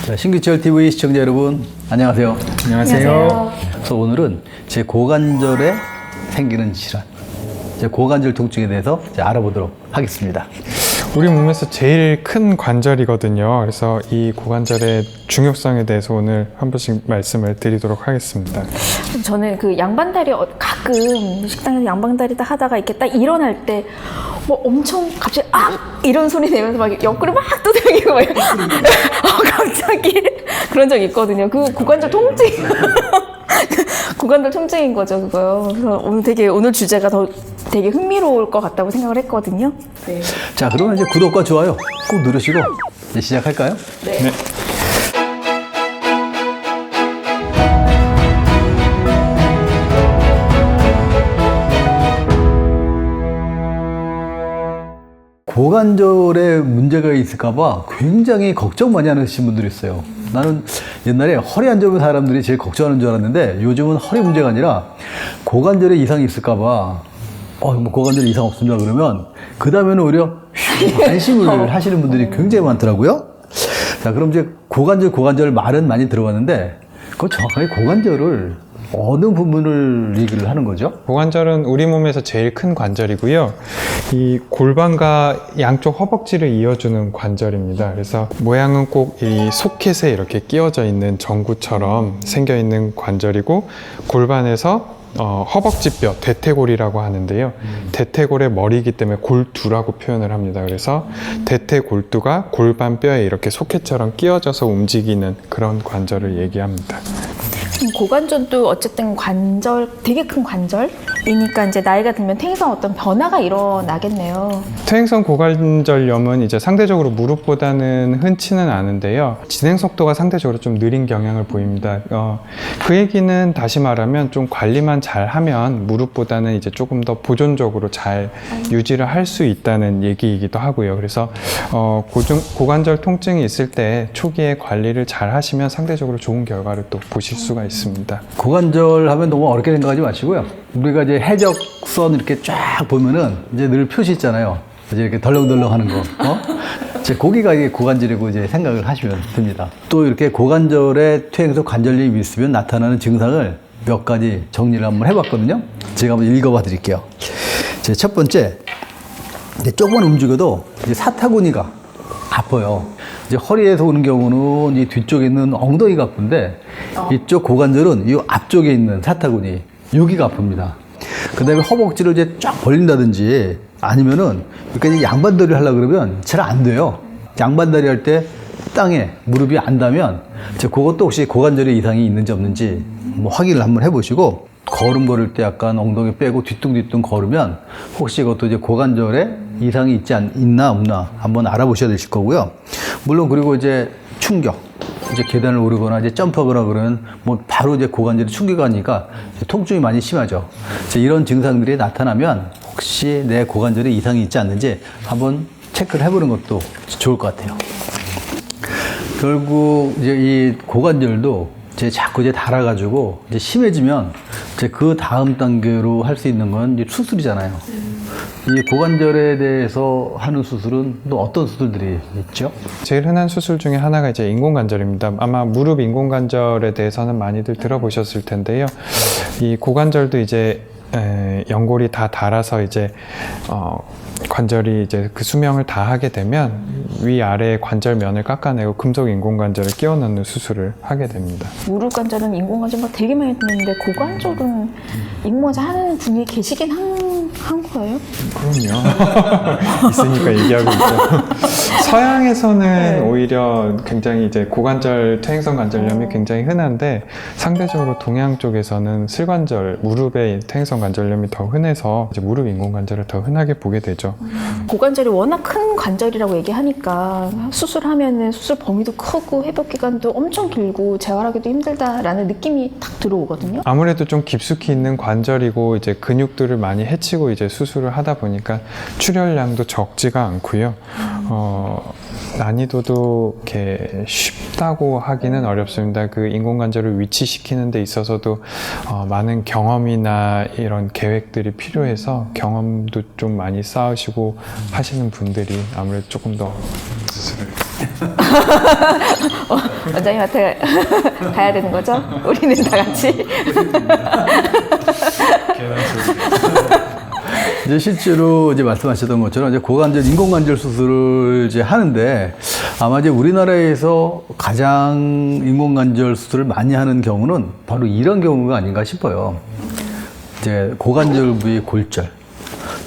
자, 신규철 TV 시청자 여러분, 안녕하세요. 안녕하세요. 그래서 오늘은 제 고관절에 생기는 질환, 제 고관절 통증에 대해서 이제 알아보도록 하겠습니다. 우리 몸에서 제일 큰 관절이거든요. 그래서 이 고관절의 중요성에 대해서 오늘 한 번씩 말씀을 드리도록 하겠습니다. 저는 그 양반다리 가끔 식당에서 양반다리 딱 하다가 이렇게 딱 일어날 때 뭐 엄청 갑자기 이런 소리 내면서 막 옆구리 막 두드리고 막 갑자기 그런 적 있거든요. 그 고관절 통증 고관절 통증인 거죠, 그거요. 그래서 오늘 주제가 되게 흥미로울 것 같다고 생각을 했거든요. 네. 자, 그러면 이제 구독과 좋아요 꼭 누르시고 이제 시작할까요? 네. 고관절에 문제가 있을까봐 굉장히 걱정 많이 하시는 분들이 있어요. 나는 옛날에 허리 안 좋은 사람들이 제일 걱정하는 줄 알았는데 요즘은 허리 문제가 아니라 고관절에 이상이 있을까봐 뭐 고관절에 이상 없습니다 그러면 그 다음에는 오히려 안심을 하시는 분들이 굉장히 많더라고요. 자, 그럼 이제 고관절 말은 많이 들어봤는데 그건 정확하게 고관절을 어느 부분을 얘기를 하는 거죠? 고관절은 우리 몸에서 제일 큰 관절이고요. 이 골반과 양쪽 허벅지를 이어주는 관절입니다. 그래서 모양은 꼭 이 소켓에 이렇게 끼워져 있는 전구처럼 생겨 있는 관절이고 골반에서 허벅지뼈, 대퇴골이라고 하는데요. 대퇴골의 머리이기 때문에 골두라고 표현을 합니다. 그래서 대퇴골두가 골반뼈에 이렇게 소켓처럼 끼워져서 움직이는 그런 관절을 얘기합니다. 고관절도 어쨌든 되게 큰 관절이니까 이제 나이가 들면 퇴행성 어떤 변화가 일어나겠네요. 퇴행성 고관절염은 이제 상대적으로 무릎보다는 흔치는 않은데요. 진행 속도가 상대적으로 좀 느린 경향을 보입니다. 그 얘기는 다시 말하면 좀 관리만 잘 하면 무릎보다는 이제 조금 더 보존적으로 잘 유지를 할 수 있다는 얘기이기도 하고요. 그래서 고관절 통증이 있을 때 초기에 관리를 잘 하시면 상대적으로 좋은 결과를 또 보실 수가 있습니다. 고관절 하면 너무 어렵게 생각하지 마시고요. 우리가 이제 해적선 이렇게 쫙 보면은 이제 늘 표시 있잖아요. 이제 이렇게 덜렁덜렁 하는 거. 제 고기가 이게 고관절이고 이제 생각을 하시면 됩니다. 또 이렇게 고관절에 퇴행성 관절염이 있으면 나타나는 증상을 몇 가지 정리를 한번 해봤거든요. 제가 한번 읽어봐 드릴게요. 제 첫 번째, 이제 조금만 움직여도 이제 사타구니가 아파요. 이제 허리에서 오는 경우는 이 뒤쪽에 있는 엉덩이가 아픈데 이쪽 고관절은 이 앞쪽에 있는 사타구니 여기가 아픕니다. 그 다음에 허벅지를 이제 쫙 벌린다든지 아니면은 이렇게 양반다리를 하려고 그러면 잘 안 돼요. 양반다리 할 때 땅에 무릎이 안 닿으면 그것도 혹시 고관절에 이상이 있는지 없는지 뭐 확인을 한번 해보시고 걸음 걸을 때 약간 엉덩이 빼고 뒤뚱뒤뚱 걸으면 혹시 그것도 이제 고관절에 이상이 있나 없나 한번 알아보셔야 되실 거고요. 물론 그리고 이제 충격, 이제 계단을 오르거나 이제 점프하거나 그러면 뭐 바로 이제 고관절에 충격이 가니까 통증이 많이 심하죠. 이런 증상들이 나타나면 혹시 내 고관절에 이상이 있지 않는지 한번 체크를 해보는 것도 좋을 것 같아요. 결국 이제 이 고관절도 자꾸 이제 닳아가지고 이제 심해지면 이제 그 다음 단계로 할 수 있는 건 이제 수술이잖아요. 이 고관절에 대해서 하는 수술은 또 어떤 수술들이 있죠? 제일 흔한 수술 중에 하나가 이제 인공관절입니다. 아마 무릎 인공관절에 대해서는 많이들 들어보셨을 텐데요. 이 고관절도 이제 연골이 다 닳아서 이제 관절이 이제 그 수명을 다 하게 되면 위아래 관절면을 깎아내고 금속 인공관절을 끼워 넣는 수술을 하게 됩니다. 무릎 관절은 인공관절 막 되게 많이 듣는데 고관절은 인공관절 하는 분이 계시긴 한 거예요? 그럼요. 있으니까 얘기하고 있죠. 서양에서는 오히려 굉장히 이제 고관절 퇴행성 관절염이 굉장히 흔한데 상대적으로 동양 쪽에서는 슬관절, 무릎의 퇴행성 관절염이 더 흔해서 이제 무릎 인공관절을 더 흔하게 보게 되죠. 고관절이 워낙 큰 관절이라고 얘기하니까 수술하면은 수술 범위도 크고 회복 기간도 엄청 길고 재활하기도 힘들다라는 느낌이 딱 들어오거든요. 아무래도 좀 깊숙이 있는 관절이고 이제 근육들을 많이 해치고 이제 수술을 하다 보니까 출혈량도 적지가 않고요. 난이도도 이렇게 쉽다고 하기는 어렵습니다. 그 인공관절을 위치시키는 데 있어서도 많은 경험이나 이런 계획들이 필요해서 경험도 좀 많이 쌓으시고 하시는 분들이 아무래도 조금 더 수술을 원장님한테 가야 되는 거죠? 우리는 다 같이. 이제 실제로 이제 말씀하셨던 것처럼 이제 고관절 인공관절 수술을 이제 하는데 아마 이제 우리나라에서 가장 인공관절 수술을 많이 하는 경우는 바로 이런 경우가 아닌가 싶어요. 이제 고관절 부위 골절.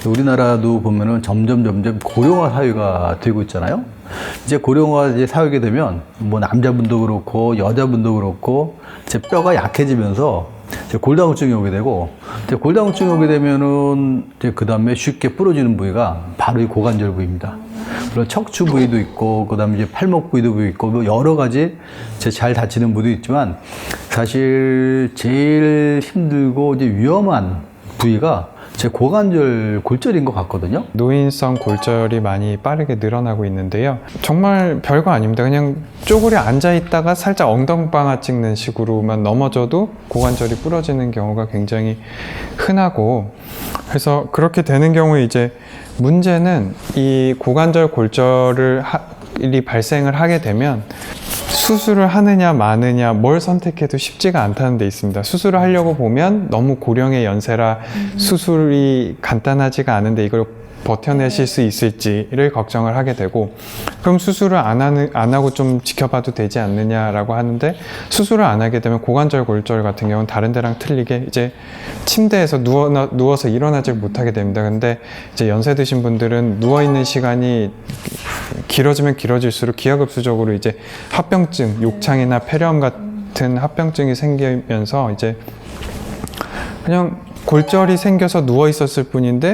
우리나라도 보면은 점점 고령화 사회가 되고 있잖아요. 이제 고령화 이제 사회가 되면 뭐 남자분도 그렇고 여자분도 그렇고 이제 뼈가 약해지면서 이제 골다공증이 오게 되고 이제 골다공증이 오게 되면은 이제 그 다음에 쉽게 부러지는 부위가 바로 이 고관절 부위입니다. 물론 척추 부위도 있고 그다음에 이제 팔목 부위도 있고 뭐 여러 가지 이제 잘 다치는 부위도 있지만 사실 제일 힘들고 이제 위험한 부위가 제 고관절 골절인 것 같거든요. 노인성 골절이 많이 빠르게 늘어나고 있는데요. 정말 별거 아닙니다. 그냥 쪼그려 앉아 있다가 살짝 엉덩방아 찍는 식으로만 넘어져도 고관절이 부러지는 경우가 굉장히 흔하고, 그래서 그렇게 되는 경우에 이제 문제는 이 고관절 골절이 발생을 하게 되면 수술을 하느냐 마느냐 뭘 선택해도 쉽지가 않다는 데 있습니다. 수술을 하려고 보면 너무 고령의 연세라 수술이 간단하지가 않은데 이걸 버텨내실 수 있을지를 걱정을 하게 되고, 그럼 수술을 안 하고 좀 지켜봐도 되지 않느냐라고 하는데, 수술을 안 하게 되면 고관절 골절 같은 경우는 다른 데랑 틀리게 이제 침대에서 누워서 일어나질 못하게 됩니다. 근데 이제 연세 드신 분들은 누워있는 시간이 길어지면 길어질수록 기하급수적으로 이제 합병증, 욕창이나 폐렴 같은 합병증이 생기면서 이제 그냥 골절이 생겨서 누워 있었을 뿐인데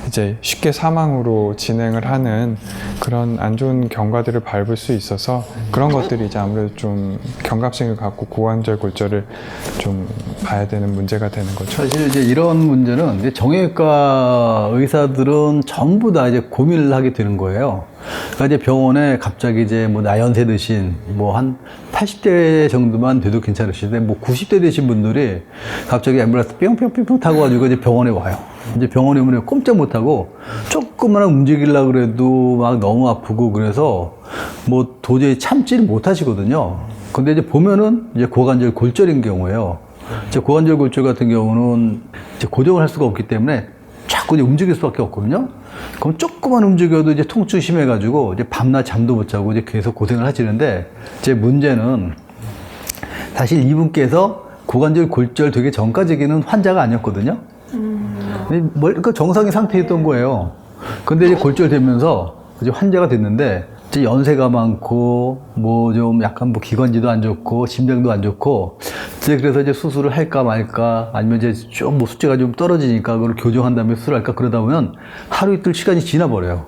이제 쉽게 사망으로 진행을 하는 그런 안 좋은 경과들을 밟을 수 있어서, 그런 것들이 이제 아무래도 좀 경각심을 갖고 고관절 골절을 좀 봐야 되는 문제가 되는 거죠. 사실 이제 이런 문제는 이제 정형외과 의사들은 전부 다 이제 고민을 하게 되는 거예요. 그러니까 이제 병원에 갑자기 이제 뭐 나연세 드신 뭐 한 80대 정도만 돼도 괜찮으시는데 뭐 90대 되신 분들이 갑자기 앰뷸런스 뿅뿅뿅뿅 타고 가지고 이제 병원에 와요. 이제 병원에 오면 꼼짝 못하고 조금만 움직이려고 그래도 막 너무 아프고 그래서 뭐 도저히 참지를 못하시거든요. 근데 이제 보면은 이제 고관절 골절인 경우예요. 이제 고관절 골절 같은 경우는 이제 고정을 할 수가 없기 때문에 자꾸 이제 움직일 수밖에 없거든요. 그럼 조금만 움직여도 이제 통증이 심해가지고 이제 밤낮 잠도 못 자고 이제 계속 고생을 하시는데, 제 문제는 사실 이분께서 고관절 골절 되기 전까지는 환자가 아니었거든요. 그 정상의 상태였던 거예요. 근데 이제 골절되면서 이제 환자가 됐는데, 이제 연세가 많고 뭐 좀 약간 뭐 기관지도 안 좋고 심장도 안 좋고, 이제 그래서 이제 수술을 할까 말까 아니면 이제 좀 뭐 수치가 좀 떨어지니까 그걸 교정한 다음에 수술할까 그러다 보면 하루 이틀 시간이 지나버려요.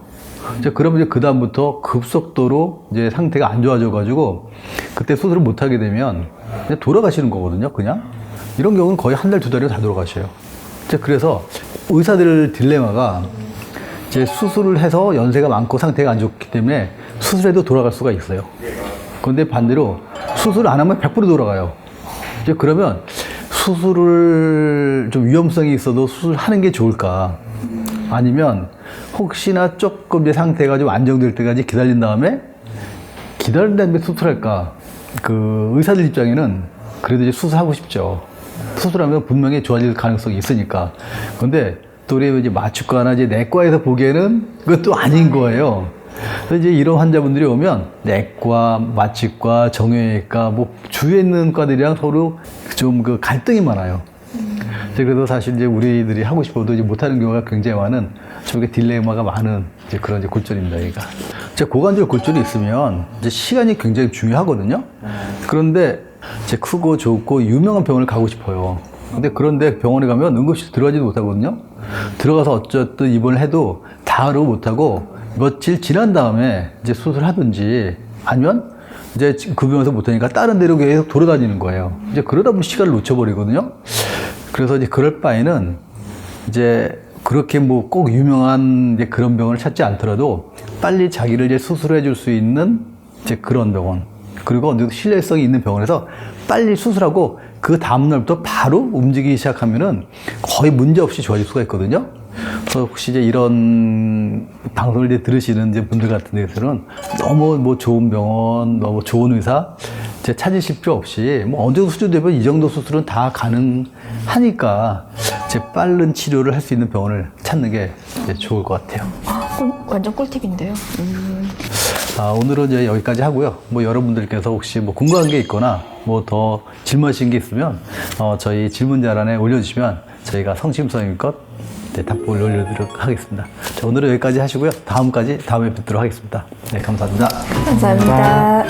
이제 그러면 이제 그 다음부터 급속도로 이제 상태가 안 좋아져가지고 그때 수술을 못 하게 되면 그냥 돌아가시는 거거든요. 그냥 이런 경우는 거의 한 달, 두 달이면 다 돌아가셔요. 이제 그래서 의사들 딜레마가 이제 수술을 해서 연세가 많고 상태가 안 좋기 때문에 수술해도 돌아갈 수가 있어요. 그런데 반대로 수술 안 하면 100% 돌아가요. 이제 그러면 수술을 좀 위험성이 있어도 수술하는 게 좋을까? 아니면 혹시나 조금 이제 상태가 좀 안정될 때까지 기다린 다음에 수술할까? 그 의사들 입장에는 그래도 이제 수술하고 싶죠. 수술하면 분명히 좋아질 가능성이 있으니까. 근데 또 우리 이제 마취과나 이제 내과에서 보기에는 그것도 아닌 거예요. 그래서 이제 이런 환자분들이 오면 내과, 마취과, 정형외과, 뭐 주위에 있는 과들이랑 서로 좀 그 갈등이 많아요. 그래서 사실 이제 우리들이 하고 싶어도 이제 못하는 경우가 굉장히 많은, 좀 이렇게 딜레마가 많은 이제 그런 이제 골절입니다, 여기가. 이제 고관절 골절이 있으면 이제 시간이 굉장히 중요하거든요. 그런데 이제 크고 좋고 유명한 병원을 가고 싶어요. 근데 그런데 병원에 가면 응급실 들어가지도 못하거든요. 들어가서 어쨌든 입원을 해도 다 하루 못하고 며칠 지난 다음에 이제 수술하든지 아니면 이제 그 병원에서 못하니까 다른 데로 계속 돌아다니는 거예요. 이제 그러다 보면 시간을 놓쳐버리거든요. 그래서 이제 그럴 바에는 이제 그렇게 뭐 꼭 유명한 이제 그런 병원을 찾지 않더라도 빨리 자기를 이제 수술해 줄 수 있는 이제 그런 병원, 그리고 어느 정도 신뢰성이 있는 병원에서 빨리 수술하고 그 다음날부터 바로 움직이기 시작하면은 거의 문제 없이 좋아질 수가 있거든요. 혹시 이제 이런 방송을 이제 들으시는 이제 분들 같은 데서는 너무 뭐 좋은 병원, 너무 좋은 의사 이제 찾으실 필요 없이 뭐 어느 정도 수준 되면 이 정도 수술은 다 가능하니까 이제 빠른 치료를 할 수 있는 병원을 찾는 게 이제 좋을 것 같아요. 완전 꿀팁인데요. 오늘은 이제 여기까지 하고요. 뭐 여러분들께서 혹시 뭐 궁금한 게 있거나 뭐 더 질문하신 게 있으면 저희 질문자란에 올려주시면 저희가 성심성의껏 답변을 올려드리도록 하겠습니다. 자, 오늘은 여기까지 하시고요. 다음에 뵙도록 하겠습니다. 네, 감사합니다. 감사합니다.